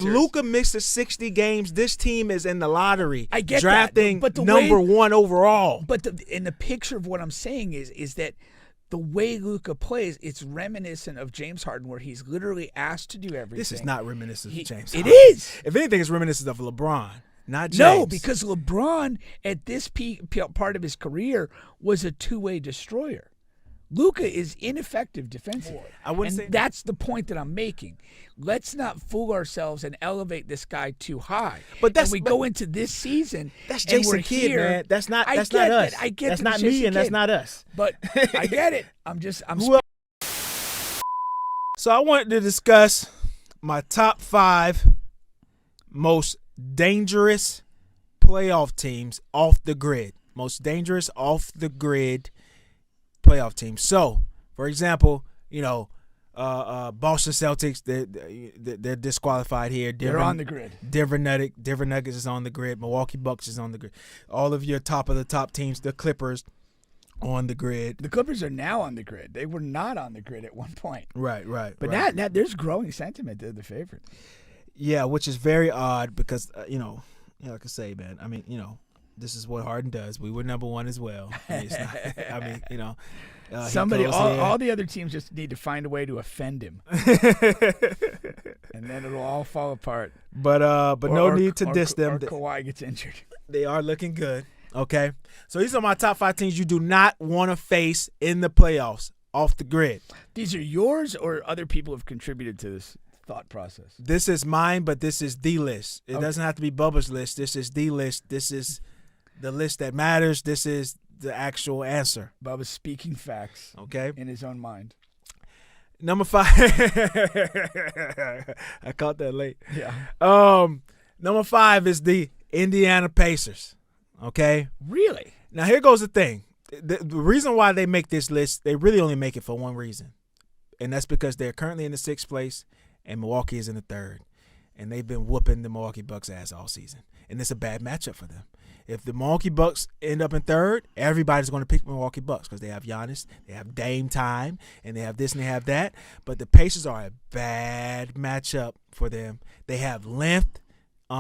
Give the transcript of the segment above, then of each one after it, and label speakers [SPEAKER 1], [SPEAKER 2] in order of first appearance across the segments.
[SPEAKER 1] Luka misses 60 games. This team is in the lottery.
[SPEAKER 2] I get
[SPEAKER 1] drafting
[SPEAKER 2] that, but
[SPEAKER 1] number one overall.
[SPEAKER 2] But in the picture of what I'm saying is that the way Luka plays, it's reminiscent of James Harden, where he's literally asked to do everything.
[SPEAKER 1] This is not reminiscent of James
[SPEAKER 2] It
[SPEAKER 1] Harden.
[SPEAKER 2] is.
[SPEAKER 1] If anything, it's reminiscent of LeBron, not James.
[SPEAKER 2] No, because LeBron, at this part of his career, was a two-way destroyer. Luka is ineffective defensively.
[SPEAKER 1] I wouldn't say
[SPEAKER 2] that's the point that I'm making. Let's not fool ourselves and elevate this guy too high.
[SPEAKER 1] But
[SPEAKER 2] go into this season.
[SPEAKER 1] That's
[SPEAKER 2] and
[SPEAKER 1] Jason
[SPEAKER 2] we're
[SPEAKER 1] Kidd,
[SPEAKER 2] here.
[SPEAKER 1] man. That's not us.
[SPEAKER 2] I get
[SPEAKER 1] that's
[SPEAKER 2] that
[SPEAKER 1] not
[SPEAKER 2] it's
[SPEAKER 1] me,
[SPEAKER 2] Jason
[SPEAKER 1] and that's
[SPEAKER 2] Kidd.
[SPEAKER 1] not us.
[SPEAKER 2] But I get it. I'm.
[SPEAKER 1] So I wanted to discuss my top 5 most dangerous playoff teams off the grid. Most dangerous off the grid playoff teams. So, for example, Boston Celtics, they're disqualified here.
[SPEAKER 2] They're on the grid.
[SPEAKER 1] Denver Nuggets is on the grid. Milwaukee Bucks is on the grid. All of your top of the top teams, the Clippers, on the grid.
[SPEAKER 2] The Clippers are now on the grid. They were not on the grid at one point.
[SPEAKER 1] Right.
[SPEAKER 2] But
[SPEAKER 1] right.
[SPEAKER 2] now there's growing sentiment they're the favorite.
[SPEAKER 1] Yeah, which is very odd because, like I say, man, I mean, this is what Harden does. We were number one as well.
[SPEAKER 2] Somebody, all the other teams just need to find a way to offend him. And then it'll all fall apart.
[SPEAKER 1] But no need to diss them.
[SPEAKER 2] Or Kawhi gets injured.
[SPEAKER 1] They are looking good. Okay. So these are my top 5 teams you do not want to face in the playoffs off the grid.
[SPEAKER 2] These are yours or other people have contributed to this thought process?
[SPEAKER 1] This is mine, but this is the list. It doesn't have to be Bubba's list. This is the list. This is the list that matters. This is the actual answer.
[SPEAKER 2] Bubba's speaking facts.
[SPEAKER 1] Okay.
[SPEAKER 2] In his own mind.
[SPEAKER 1] Number 5. I caught that late.
[SPEAKER 2] Yeah.
[SPEAKER 1] Number 5 is the Indiana Pacers. Okay.
[SPEAKER 2] Really?
[SPEAKER 1] Now here goes the thing. The reason why they make this list, they really only make it for one reason, and that's because they're currently in the 6th place, and Milwaukee is in the 3rd, and they've been whooping the Milwaukee Bucks' ass all season, and it's a bad matchup for them. If the Milwaukee Bucks end up in 3rd, everybody's going to pick Milwaukee Bucks because they have Giannis, they have Dame time, and they have this and they have that. But the Pacers are a bad matchup for them. They have length. They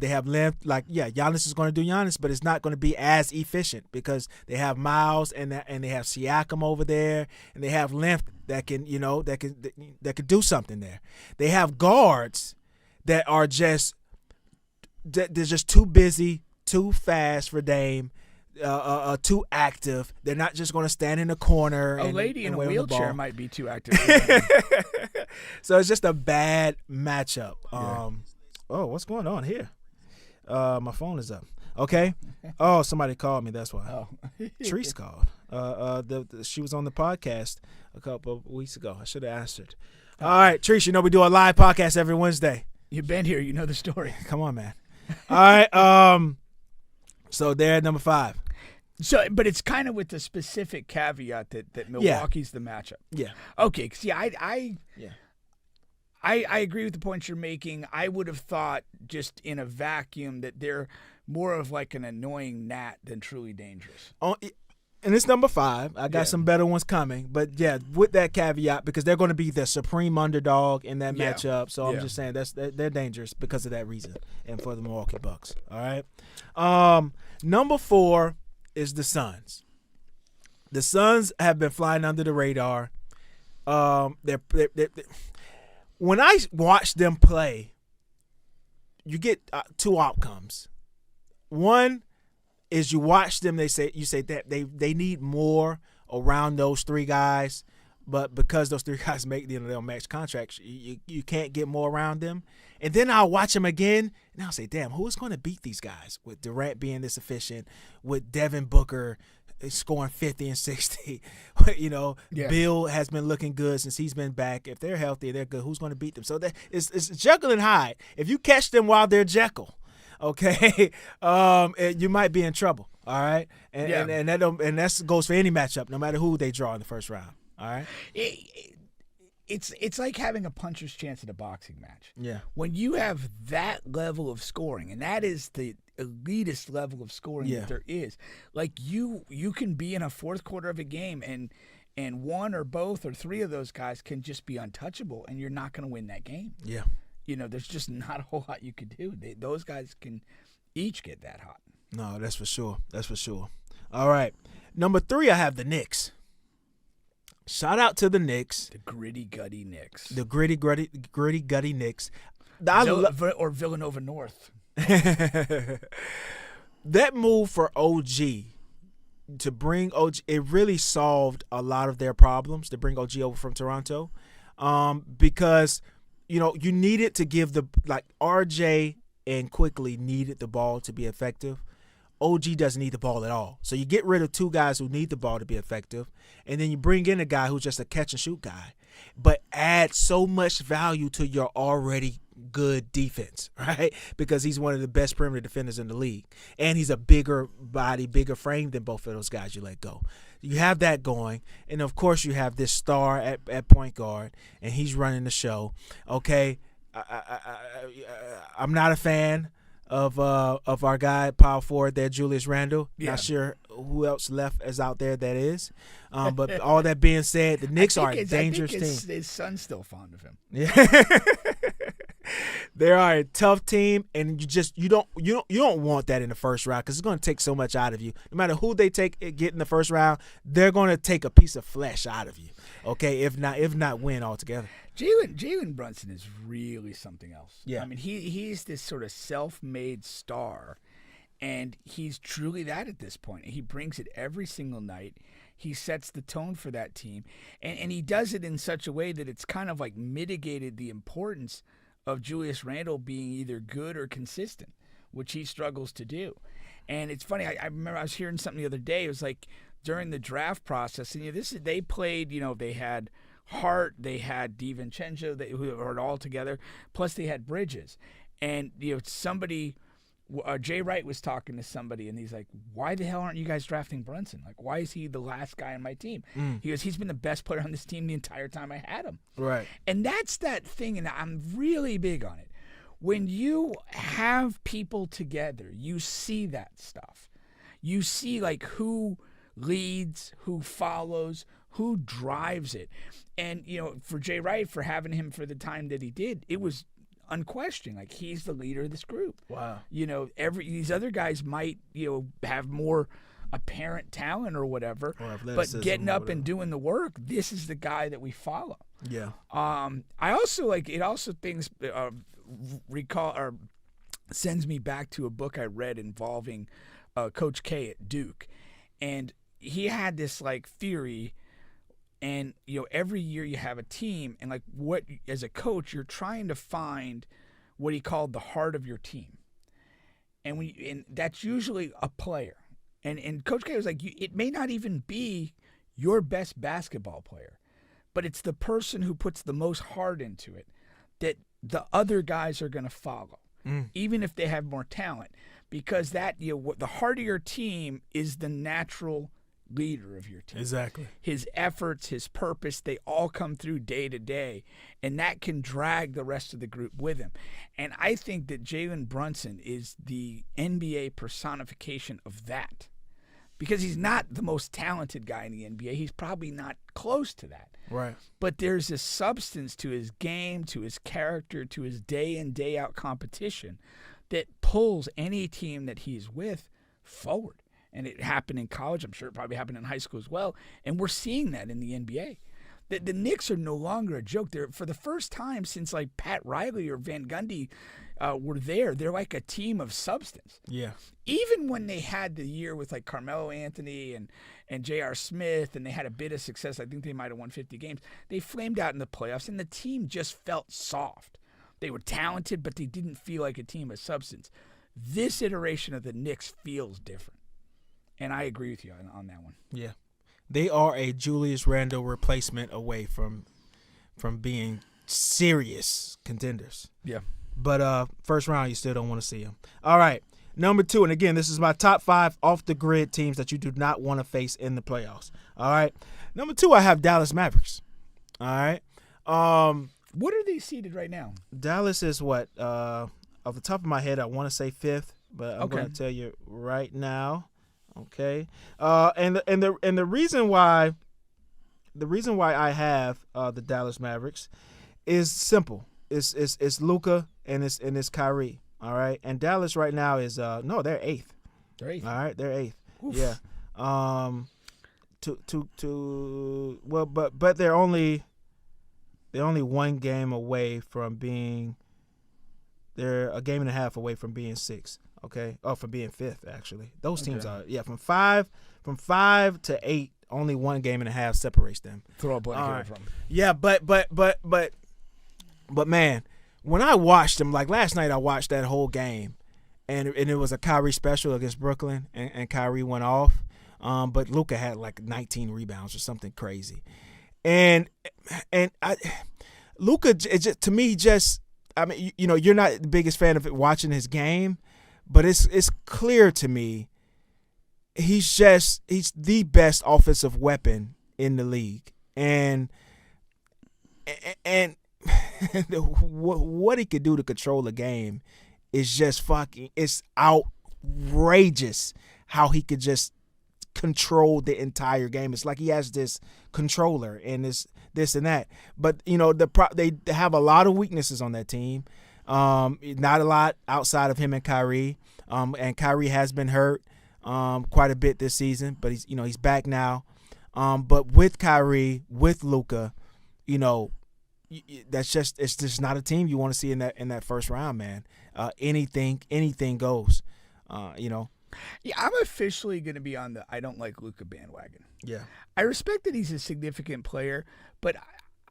[SPEAKER 1] have length. Giannis is going to do Giannis, but it's not going to be as efficient because they have Miles and they have Siakam over there, and they have length that can do something there. They have guards that are they're just too busy, too fast for Dame, too active. They're not just going to stand in the corner.
[SPEAKER 2] A lady in a wheelchair might be too active.
[SPEAKER 1] So it's just a bad matchup.
[SPEAKER 2] Yeah.
[SPEAKER 1] Oh, what's going on here? My phone is up. Okay. Oh, somebody called me. That's why.
[SPEAKER 2] Oh.
[SPEAKER 1] Treese called. She was on the podcast a couple of weeks ago. I should have answered. All right, Treese, we do a live podcast every Wednesday.
[SPEAKER 2] You've been here. You know the story.
[SPEAKER 1] Come on, man. All right. So they're at number 5.
[SPEAKER 2] So, but it's kind of with the specific caveat that Milwaukee's the matchup.
[SPEAKER 1] Yeah.
[SPEAKER 2] Okay. See, I agree with the points you're making. I would have thought just in a vacuum that they're more of like an annoying gnat than truly dangerous.
[SPEAKER 1] And it's number 5. I got some better ones coming. But, yeah, with that caveat, because they're going to be the supreme underdog in that matchup. So I'm just saying they're dangerous because of that reason and for the Milwaukee Bucks. All right. Number 4 is the Suns. The Suns have been flying under the radar. When I watch them play, you get 2 outcomes. One is you watch them. You say that they need more around those 3 guys, but because those 3 guys they'll max contracts, you can't get more around them. And then I'll watch them again, and I'll say, damn, who is going to beat these guys with Durant being this efficient, with Devin Booker scoring 50 and 60. Bill has been looking good since he's been back. If they're healthy, they're good. Who's going to beat them? So it's Jekyll and Hyde. If you catch them while they're Jekyll, okay, you might be in trouble. All right, and that goes for any matchup, no matter who they draw in the first round. All right.
[SPEAKER 2] It's like having a puncher's chance at a boxing match.
[SPEAKER 1] Yeah.
[SPEAKER 2] When you have that level of scoring, and that is the elitist level of scoring that there is, like you can be in a 4th quarter of a game and one or both or 3 of those guys can just be untouchable, and you're not going to win that game.
[SPEAKER 1] Yeah.
[SPEAKER 2] there's just not a whole lot you could do. Those guys can each get that hot.
[SPEAKER 1] No, that's for sure. That's for sure. All right. Number 3, I have the Knicks. Shout out to the Knicks.
[SPEAKER 2] The gritty, gutty Knicks.
[SPEAKER 1] The gritty, gutty Knicks.
[SPEAKER 2] Or Villanova North.
[SPEAKER 1] That move for OG, to bring OG, it really solved a lot of their problems to bring OG over from Toronto, because you needed to give RJ and Quickly needed the ball to be effective. OG doesn't need the ball at all. So you get rid of 2 guys who need the ball to be effective, and then you bring in a guy who's just a catch and shoot guy, but add so much value to your already good defense, right? Because he's one of the best perimeter defenders in the league, and he's a bigger body, bigger frame than both of those guys you let go. You have that going, and of course you have this star at point guard, and he's running the show. Okay, I'm not a fan of our guy power forward there, Julius Randle.
[SPEAKER 2] Yeah.
[SPEAKER 1] Not sure who else left is out there that is. But all that being said, the Knicks are a dangerous team.
[SPEAKER 2] His son's still fond of him.
[SPEAKER 1] Yeah. They are a tough team, and you don't want that in the first round, because it's going to take so much out of you. No matter who they get in the first round, they're going to take a piece of flesh out of you. Okay, if not win altogether.
[SPEAKER 2] Jalen Brunson is really something else.
[SPEAKER 1] Yeah.
[SPEAKER 2] I mean, he's this sort of self-made star, and he's truly that at this point. He brings it every single night. He sets the tone for that team, and he does it in such a way that it's kind of like mitigated the importance of Julius Randle being either good or consistent, which he struggles to do. And it's funny, I remember I was hearing something the other day. It was like during the draft process, and they played, they had Hart, they had DiVincenzo, who were all together, plus they had Bridges. And somebody, Jay Wright was talking to somebody, and he's like, "Why the hell aren't you guys drafting Brunson? Like, why is he the last guy on my team?" He goes, "He's been the best player on this team the entire time I had him."
[SPEAKER 1] Right.
[SPEAKER 2] And that's that thing, and I'm really big on it. When you have people together, you see that stuff. You see like who leads, who follows, who drives it. And for Jay Wright, for having him for the time that he did, it was unquestioned. Like, he's the leader of this group.
[SPEAKER 1] Wow.
[SPEAKER 2] These other guys might, have more apparent talent or whatever, but getting up and doing the work, this is the guy that we follow.
[SPEAKER 1] Yeah.
[SPEAKER 2] I also sends me back to a book I read involving Coach K at Duke, and he had this like theory. And every year you have a team, and like what as a coach you're trying to find what he called the heart of your team, and that's usually a player. And Coach K was like, it may not even be your best basketball player, but it's the person who puts the most heart into it that the other guys are going to follow, even if they have more talent, because that the heart of your team is the natural leader of your team.
[SPEAKER 1] Exactly.
[SPEAKER 2] His efforts, his purpose, they all come through day to day, and that can drag the rest of the group with him. And I think that Jalen Brunson is the NBA personification of that, because he's not the most talented guy in the NBA. He's probably not close to that.
[SPEAKER 1] Right.
[SPEAKER 2] But there's a substance to his game, to his character, to his day in, day out competition that pulls any team that he's with forward. And it happened in college. I'm sure it probably happened in high school as well. And we're seeing that in the NBA. The Knicks are no longer a joke. They're, for the first time since like Pat Riley or Van Gundy were there, they're like a team of substance.
[SPEAKER 1] Yeah.
[SPEAKER 2] Even when they had the year with like Carmelo Anthony and J.R. Smith, and they had a bit of success, I think they might have won 50 games, they flamed out in the playoffs, and the team just felt soft. They were talented, but they didn't feel like a team of substance. This iteration of the Knicks feels different. And I agree with you on that one.
[SPEAKER 1] Yeah. They are a Julius Randle replacement away from being serious contenders.
[SPEAKER 2] Yeah.
[SPEAKER 1] But first round, you still don't want to see them. All right. Number 2, and again, this is my top 5 off-the-grid teams that you do not want to face in the playoffs. All right. Number 2, I have Dallas Mavericks. All right.
[SPEAKER 2] What are they seated right now?
[SPEAKER 1] Dallas is what? Off the top of my head, I want to say 5th, but I'm going to tell you right now. Okay, and the reason why I have the Dallas Mavericks is simple. it's Luka and it's Kyrie. All right, and Dallas right now is no, they're eighth.
[SPEAKER 2] They're eighth.
[SPEAKER 1] All right, they're eighth.
[SPEAKER 2] Oof.
[SPEAKER 1] Yeah. But they're only one game away from being. They're a game and a half away from being sixth. Okay, from being fifth actually. Those teams are from five to 8. Only one game and a half separates them.
[SPEAKER 2] Throw a blanket from.
[SPEAKER 1] Yeah, but man, when I watched them, like last night, I watched that whole game, and it was a Kyrie special against Brooklyn, and Kyrie went off, but Luka had like 19 rebounds or something crazy, and Luka, to me, I mean, you're not the biggest fan of it watching his game, but it's clear to me he's the best offensive weapon in the league, and what he could do to control a game is just it's outrageous how he could just control the entire game. It's like he has this controller and this and that. But they have a lot of weaknesses on that team. Not a lot outside of him and Kyrie. And Kyrie has been hurt quite a bit this season, but he's back now. But with Kyrie, with Luka, it's just not a team you want to see in that first round, man. Anything goes.
[SPEAKER 2] Yeah, I'm officially going to be on the I don't like Luka bandwagon.
[SPEAKER 1] Yeah,
[SPEAKER 2] I respect that he's a significant player, but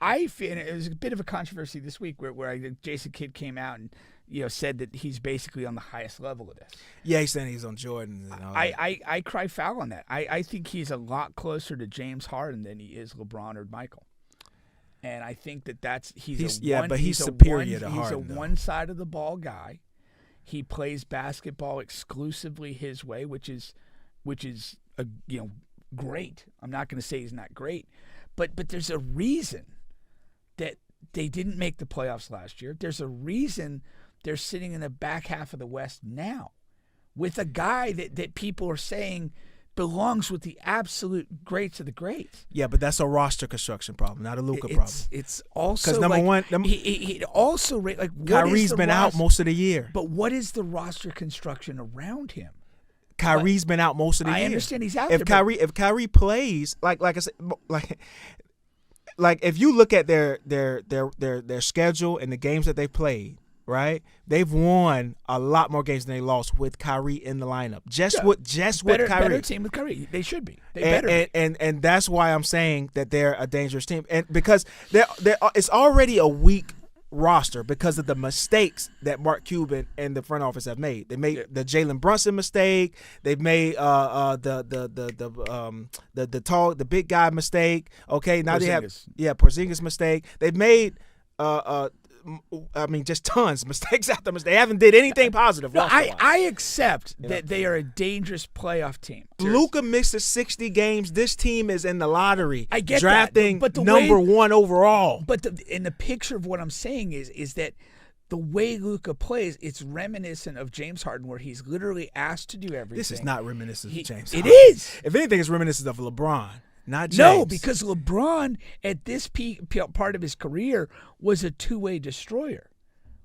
[SPEAKER 2] I feel it was a bit of a controversy this week where Jason Kidd came out and said that he's basically on the highest level of this.
[SPEAKER 1] Yeah, he's saying he's on Jordan. And all that.
[SPEAKER 2] I cry foul on that. I think he's a lot closer to James Harden than he is LeBron or Michael. And I think he's
[SPEAKER 1] superior to Harden.
[SPEAKER 2] He's a one side of the ball guy. He plays basketball exclusively his way, which is great. I'm not going to say he's not great, but there's a reason that they didn't make the playoffs last year. There's a reason they're sitting in the back half of the West now with a guy that people are saying belongs with the absolute greats of the greats.
[SPEAKER 1] Yeah, but that's a roster construction problem, not a Luka problem.
[SPEAKER 2] It's also
[SPEAKER 1] because number one,
[SPEAKER 2] he also like
[SPEAKER 1] Kyrie's been out most of the year.
[SPEAKER 2] But what is the roster construction around him?
[SPEAKER 1] Kyrie's been out most of the year.
[SPEAKER 2] I understand he's out.
[SPEAKER 1] If Kyrie plays, like I said, like if you look at their schedule and the games that they played, right? They've won a lot more games than they lost with Kyrie in the lineup. With Kyrie.
[SPEAKER 2] Better team with Kyrie. They should be.
[SPEAKER 1] And that's why I'm saying that they're a dangerous team. And because it's already a weak roster because of the mistakes that Mark Cuban and the front office have made. They made the Jalen Brunson mistake. They've made the big guy mistake. Okay, now
[SPEAKER 2] Porzingis.
[SPEAKER 1] they have Porzingis mistake. They've made just tons of mistakes after mistakes. They haven't did anything positive.
[SPEAKER 2] No, I accept that they are a dangerous playoff team.
[SPEAKER 1] Luka misses 60 games. This team is in the lottery.
[SPEAKER 2] I get
[SPEAKER 1] drafting
[SPEAKER 2] that, but
[SPEAKER 1] number one overall.
[SPEAKER 2] But in the picture of what I'm saying is that the way Luka plays, it's reminiscent of James Harden, where he's literally asked to do everything.
[SPEAKER 1] This is not reminiscent of James
[SPEAKER 2] It
[SPEAKER 1] Harden.
[SPEAKER 2] is.
[SPEAKER 1] If anything, it's reminiscent of LeBron. Not James.
[SPEAKER 2] No, because LeBron at this part of his career was a two-way destroyer.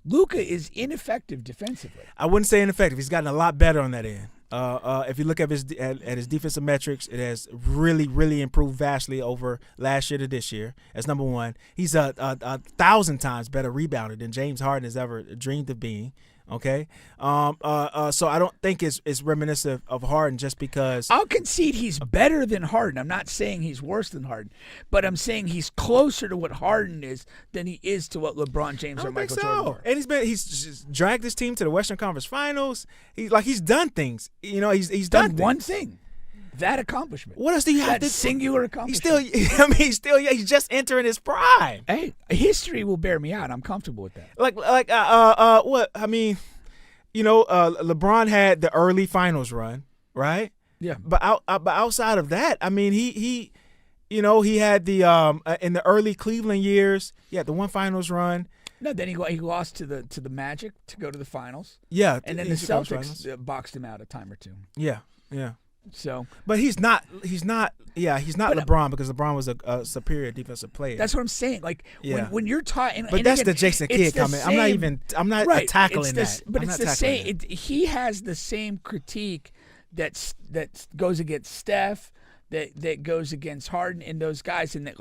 [SPEAKER 2] Luka is ineffective defensively.
[SPEAKER 1] I wouldn't say ineffective. He's gotten a lot better on that end. If you look at his defensive metrics, it has really, really improved vastly over last year to this year. That's number one. He's a 1,000 times better rebounder than James Harden has ever dreamed of being. Okay, so I don't think it's reminiscent of Harden just because.
[SPEAKER 2] I'll concede he's better than Harden. I'm not saying he's worse than Harden, but I'm saying he's closer to what Harden is than he is to what LeBron James or Michael Jordan were.
[SPEAKER 1] And he's just dragged his team to the Western Conference Finals. He's done things. He's done
[SPEAKER 2] one thing. That accomplishment.
[SPEAKER 1] What else do you have?
[SPEAKER 2] That singular accomplishment.
[SPEAKER 1] He's just entering his prime.
[SPEAKER 2] Hey, history will bear me out. I'm comfortable with that.
[SPEAKER 1] What? I mean, LeBron had the early finals run, right?
[SPEAKER 2] Yeah.
[SPEAKER 1] But outside of that, I mean, he had the in the early Cleveland years, the one finals run.
[SPEAKER 2] No, then he lost to the Magic to go to the finals.
[SPEAKER 1] Yeah,
[SPEAKER 2] and then the Celtics boxed him out a time or two.
[SPEAKER 1] Yeah.
[SPEAKER 2] So
[SPEAKER 1] But he's not. Yeah, he's not
[SPEAKER 2] But,
[SPEAKER 1] LeBron because LeBron was a superior defensive player.
[SPEAKER 2] that's what I'm saying. Like
[SPEAKER 1] Yeah.
[SPEAKER 2] when you're talking,
[SPEAKER 1] But that's the Jason Kidd comment. I'm not
[SPEAKER 2] right,
[SPEAKER 1] tackling
[SPEAKER 2] it's
[SPEAKER 1] that.
[SPEAKER 2] But
[SPEAKER 1] I'm
[SPEAKER 2] it's
[SPEAKER 1] not
[SPEAKER 2] the
[SPEAKER 1] tackling
[SPEAKER 2] same.
[SPEAKER 1] that.
[SPEAKER 2] He has the same critique that goes against Steph, that goes against Harden and those guys, and that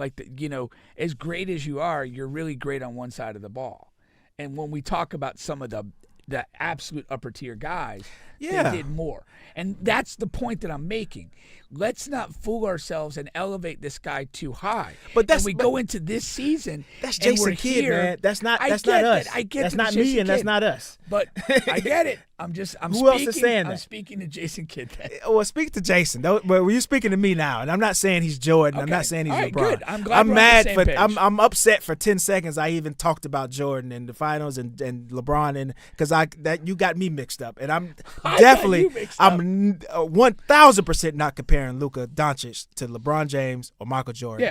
[SPEAKER 2] as great as you are, you're really great on one side of the ball. And when we talk about some of the absolute upper tier guys,
[SPEAKER 1] Yeah.
[SPEAKER 2] they did more. And that's the point that I'm making. Let's not fool ourselves and elevate this guy too high.
[SPEAKER 1] But that's-
[SPEAKER 2] and we
[SPEAKER 1] but-
[SPEAKER 2] go into this season.
[SPEAKER 1] That's
[SPEAKER 2] and
[SPEAKER 1] Jason
[SPEAKER 2] we're
[SPEAKER 1] Kidd,
[SPEAKER 2] here.
[SPEAKER 1] man. That's not
[SPEAKER 2] I
[SPEAKER 1] us.
[SPEAKER 2] get that. I get
[SPEAKER 1] that's
[SPEAKER 2] that
[SPEAKER 1] not
[SPEAKER 2] it's
[SPEAKER 1] me,
[SPEAKER 2] Jason
[SPEAKER 1] and that's
[SPEAKER 2] Kidd.
[SPEAKER 1] not us.
[SPEAKER 2] But I get it. I'm
[SPEAKER 1] Who
[SPEAKER 2] speaking,
[SPEAKER 1] else is saying
[SPEAKER 2] I'm
[SPEAKER 1] that?
[SPEAKER 2] speaking to Jason Kidd.
[SPEAKER 1] Well, speak to Jason. But you're speaking to me now, and I'm not saying he's Jordan. I'm
[SPEAKER 2] Okay.
[SPEAKER 1] not saying he's
[SPEAKER 2] All right,
[SPEAKER 1] LeBron.
[SPEAKER 2] good. I'm glad we're on the
[SPEAKER 1] mad
[SPEAKER 2] same
[SPEAKER 1] for.
[SPEAKER 2] page.
[SPEAKER 1] I'm upset for 10 seconds. I even talked about Jordan in the finals and LeBron, and because you got me mixed up, and I'm
[SPEAKER 2] I got
[SPEAKER 1] definitely
[SPEAKER 2] you mixed up.
[SPEAKER 1] I'm 1,000% not comparing Luka Doncic to LeBron James or Michael Jordan.
[SPEAKER 2] Yeah.